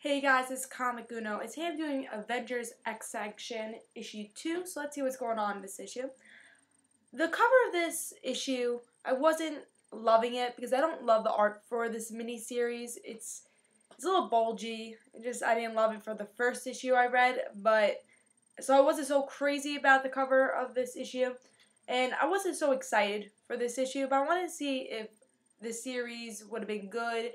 Hey guys, it's Comic Uno. It's here doing Avengers X-Sanction issue 2, so let's see what's going on in this issue. The cover of this issue, I wasn't loving it because I don't love the art for this mini-series. It's a little bulgy. I didn't love it for the first issue I read, so I wasn't so crazy about the cover of this issue. And I wasn't so excited for this issue, but I wanted to see if the series would have been good,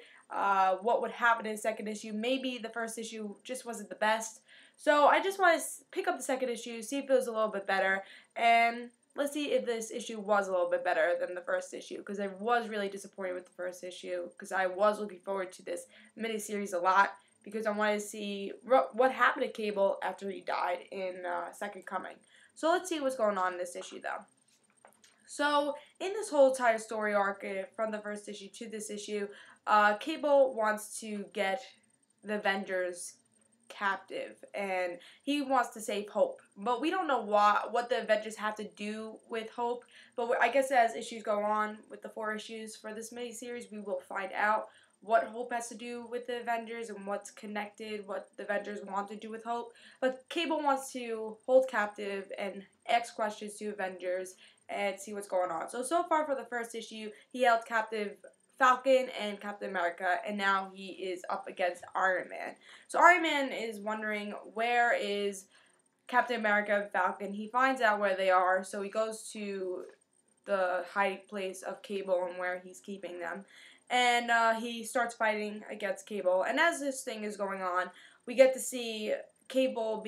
what would happen in the second issue. Maybe the first issue just wasn't the best. So I just want to pick up the second issue, see if it was a little bit better, and let's see if this issue was a little bit better than the first issue, because I was really disappointed with the first issue, because I was looking forward to this miniseries a lot, because I wanted to see what happened to Cable after he died in Second Coming. So let's see what's going on in this issue, though. So, in this whole entire story arc, from the first issue to this issue, Cable wants to get the Avengers captive, and he wants to save Hope. But we don't know what the Avengers have to do with Hope, but I guess as issues go on with the 4 issues for this miniseries, we will find out what Hope has to do with the Avengers and what's connected, what the Avengers want to do with Hope. But Cable wants to hold captive and ask questions to Avengers and see what's going on. So far for the first issue, he held captive Falcon and Captain America, and now he is up against Iron Man. So Iron Man is wondering, where is Captain America and Falcon? He finds out where they are, so he goes to the hiding place of Cable and where he's keeping them. And he starts fighting against Cable. And as this thing is going on, we get to see Cable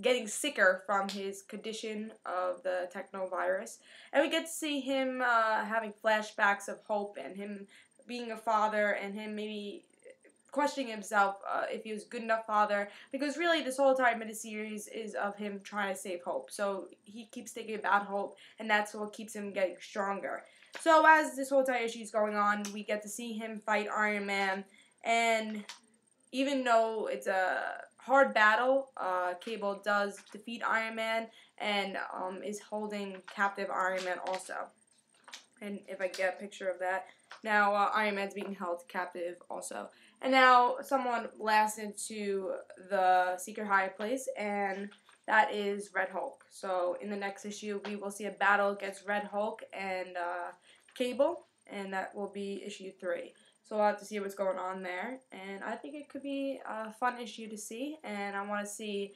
getting sicker from his condition of the technovirus, and we get to see him having flashbacks of Hope and him being a father and him maybe questioning himself if he was a good enough father, because really this whole entire miniseries is of him trying to save Hope. So he keeps thinking about Hope, and that's what keeps him getting stronger. So as this whole entire issue is going on, we get to see him fight Iron Man, and even though it's a hard battle, Cable does defeat Iron Man and is holding captive Iron Man also. And if I get a picture of that, now Iron Man's being held captive also. And now someone blasts into the secret hiding place, and that is Red Hulk. So in the next issue, we will see a battle against Red Hulk and Cable, and that will be issue 3. So we'll have to see what's going on there, and I think it could be a fun issue to see, and I want to see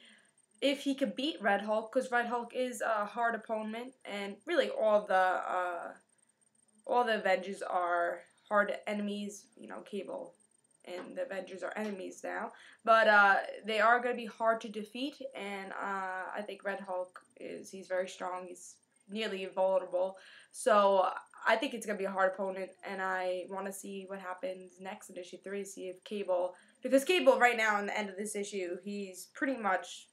if he could beat Red Hulk, because Red Hulk is a hard opponent, and really all the Avengers are hard enemies. You know, Cable and the Avengers are enemies now, but they are going to be hard to defeat, and I think Red Hulk he's very strong. He's nearly invulnerable, so I think it's going to be a hard opponent, and I want to see what happens next in issue 3, see if Cable, because Cable right now in the end of this issue, he's pretty much,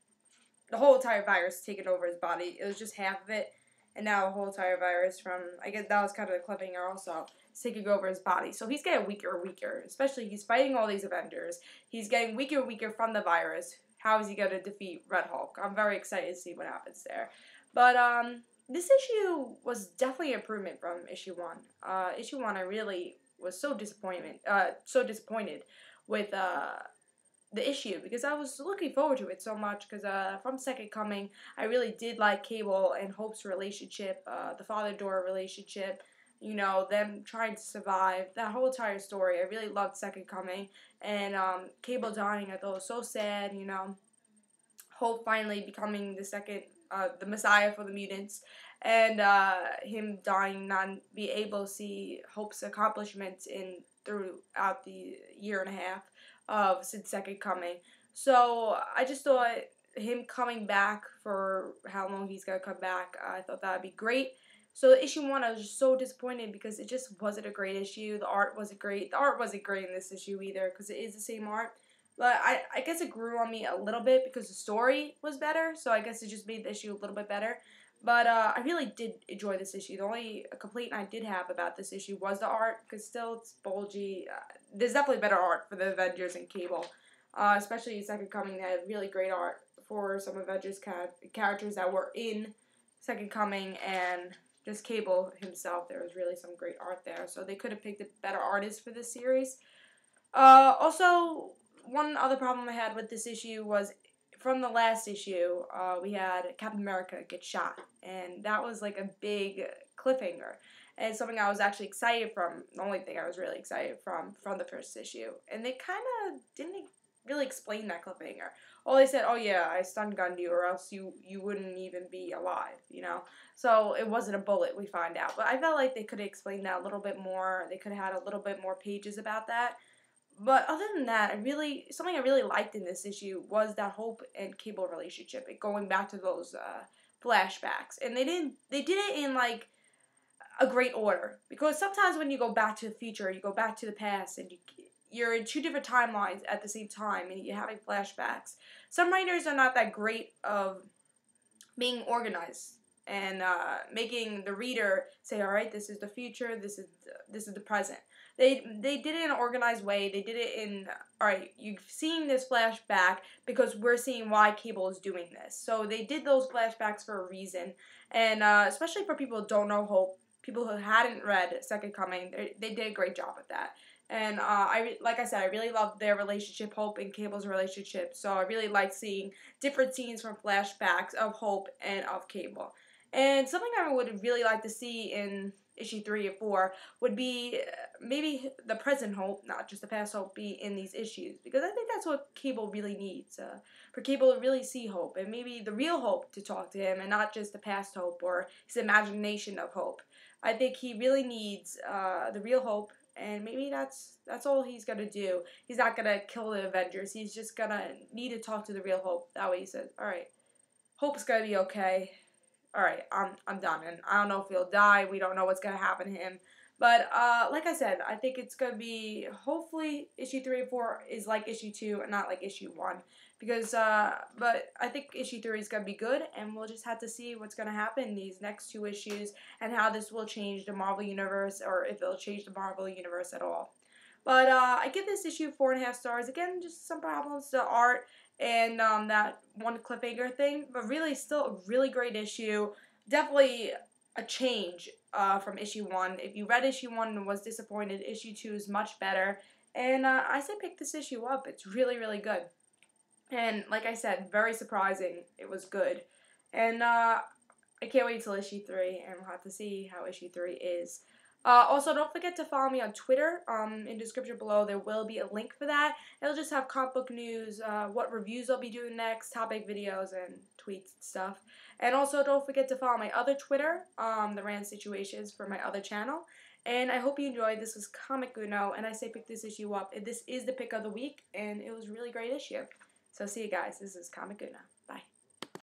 the whole entire virus taken over his body. It was just half of it, and now the whole entire virus I guess that was kind of the cliffhanger also, is taking over his body. So he's getting weaker and weaker, especially he's fighting all these Avengers. He's getting weaker and weaker from the virus. How is he going to defeat Red Hulk? I'm very excited to see what happens there. But, this issue was definitely an improvement from issue 1. Issue 1, I really was so disappointed with the issue, because I was looking forward to it so much, because from Second Coming, I really did like Cable and Hope's relationship, the father-daughter relationship, you know, them trying to survive, that whole entire story. I really loved Second Coming, and Cable dying, I thought was so sad, you know. Hope finally becoming the Messiah for the mutants, and him dying, not be able to see Hope's accomplishments throughout the year and a half since Second Coming. So I just thought him coming back, for how long he's gonna come back, I thought that would be great. So issue 1, I was just so disappointed because it just wasn't a great issue. The art wasn't great. The art wasn't great in this issue either, because it is the same art. But I guess it grew on me a little bit because the story was better, so I guess it just made the issue a little bit better. But I really did enjoy this issue. The only complaint I did have about this issue was the art, because still it's bulgy. There's definitely better art for the Avengers and Cable, especially in Second Coming. They had really great art for some Avengers characters that were in Second Coming, and just Cable himself. There was really some great art there, so they could have picked a better artist for this series. Also, one other problem I had with this issue was from the last issue, we had Captain America get shot, and that was like a big cliffhanger, and something I was actually excited from. The only thing I was really excited from the first issue, and they kind of didn't really explain that cliffhanger. All they said, "Oh yeah, I stun gunned you, or else you wouldn't even be alive," you know. So it wasn't a bullet. We find out, but I felt like they could have explained that a little bit more. They could have had a little bit more pages about that. But other than that, something I really liked in this issue was that Hope and Cable relationship, it going back to those flashbacks, and they did it in like a great order, because sometimes when you go back to the future, you go back to the past, and you're in two different timelines at the same time, and you're having flashbacks. Some writers are not that great of being organized and making the reader say, all right, this is the future, this is the present. They did it in an organized way. They did it in, all right, you've seen this flashback because we're seeing why Cable is doing this. So they did those flashbacks for a reason, and especially for people who don't know Hope, people who hadn't read Second Coming, they did a great job at that. And like I said, I really loved their relationship, Hope and Cable's relationship. So I really liked seeing different scenes from flashbacks of Hope and of Cable. And something I would really like to see in issue 3 or 4 would be maybe the present Hope, not just the past Hope, be in these issues. Because I think that's what Cable really needs, for Cable to really see Hope, and maybe the real Hope to talk to him, and not just the past Hope or his imagination of Hope. I think he really needs the real Hope, and maybe that's all he's gonna do. He's not gonna kill the Avengers. He's just gonna need to talk to the real Hope. That way he says, all right, Hope's gonna be okay. All right, I'm done, and I don't know if he'll die. We don't know what's gonna happen to him, but like I said, I think it's gonna be, hopefully issue 3 and 4 is like issue 2 and not like issue 1, because but I think issue 3 is gonna be good, and we'll just have to see what's gonna happen in these next 2 issues and how this will change the Marvel universe, or if it'll change the Marvel universe at all. But I give this issue 4.5 stars. Again, just some problems, the art and that one cliffhanger thing, but really still a really great issue. Definitely a change from issue 1. If you read issue 1 and was disappointed, issue 2 is much better. And I say pick this issue up. It's really, really good. And like I said, very surprising. It was good. And I can't wait till issue 3, and we'll have to see how issue 3 is. Also, don't forget to follow me on Twitter. In the description below, there will be a link for that. It'll just have comic book news, what reviews I'll be doing next, topic videos, and tweets and stuff. And also, don't forget to follow my other Twitter, the Rand Situations, for my other channel. And I hope you enjoyed. This was Comic Uno, and I say pick this issue up. This is the pick of the week, and it was a really great issue. So see you guys. This is Comic Uno. Bye.